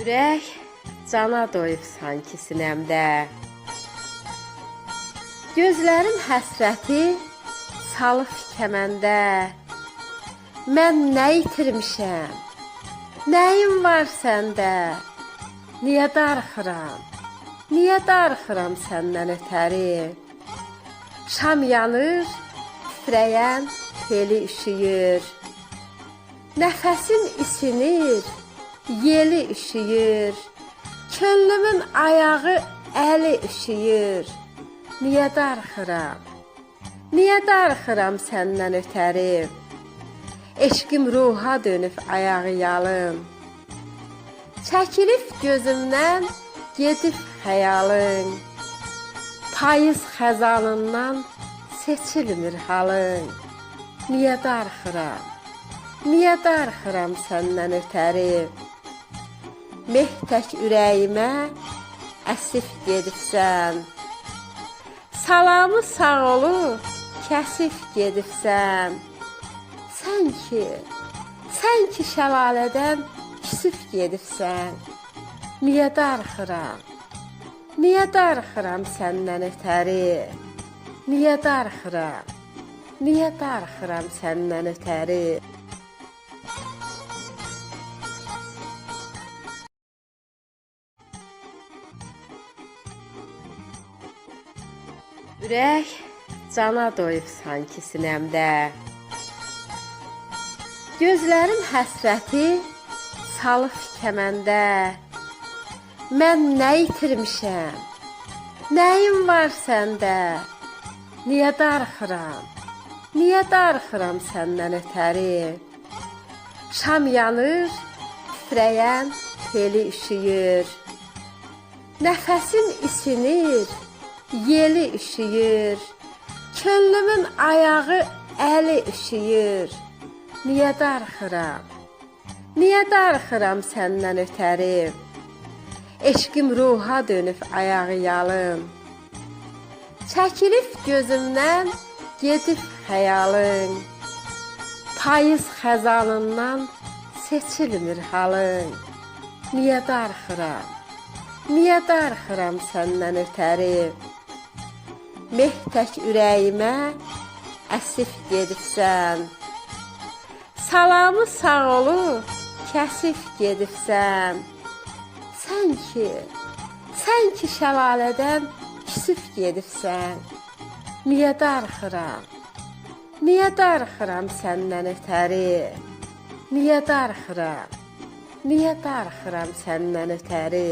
Ürək cana doyub sanki sinəmdə. Gözlərim həsrəti salıb kəməndə. Mən nə itirmişəm? Nəyim var səndə? Niyə darıxıram? Niyə darıxıram səndən ötəri? Şam yanır, titrəyən teli üşüyür. Nəfəsim isinir, yeli üşüyür. Könlümün ayağı, əli üşüyür. Niyə darıxıram? Niyə darıxıram səndən ötəri? Eşqim ruha dönüb ayağı yalın. Çəkilib gözümdən gedib xəyalın. Payız xəzanından seçilmir halın. Niyə darıxıram? Niyə darıxıram səndən ötəri? Mehtək ürəyimə əsif gedibsən. Salamı sağ olub kəsib gedibsən. Sən ki şəlalədən küsüb gedibsən. Niyə darıxıram? Niyə darıxıram səndən ötəri? Niyə darıxıram? Niyə darıxıram səndən ötəri? Ürək cana doyub sanki sinəmdə. Gözlərim həsrəti salıb kəməndə. Mən nə itirmişəm? Nəyim var səndə? Niyə darıxıram? Niyə darıxıram səndən ötəri? Şam yanır, titrəyən teli üşüyür. Nəfəsim isinir, yeli üşüyür. Könlümün ayağı, əli üşüyür. Niyə darıxıram? Niyə darıxıram səndən ötəri? Eşqim ruha dönüb ayağı yalın. Çəkilib gözümdən gedib xəyalın. Payız xəzanından seçilmir halın. Niyə darıxıram? Niyə darıxıram səndən ötəri? Mehtək ürəyimə əsif gedibsən. Salamı sağ olub kəsib gedibsən. Sən ki şəlalədən küsüb gedibsən. Niyə darıxıram? Niyə darıxıram səndən ötəri? Niyə darıxıram? Niyə darıxıram səndən ötəri?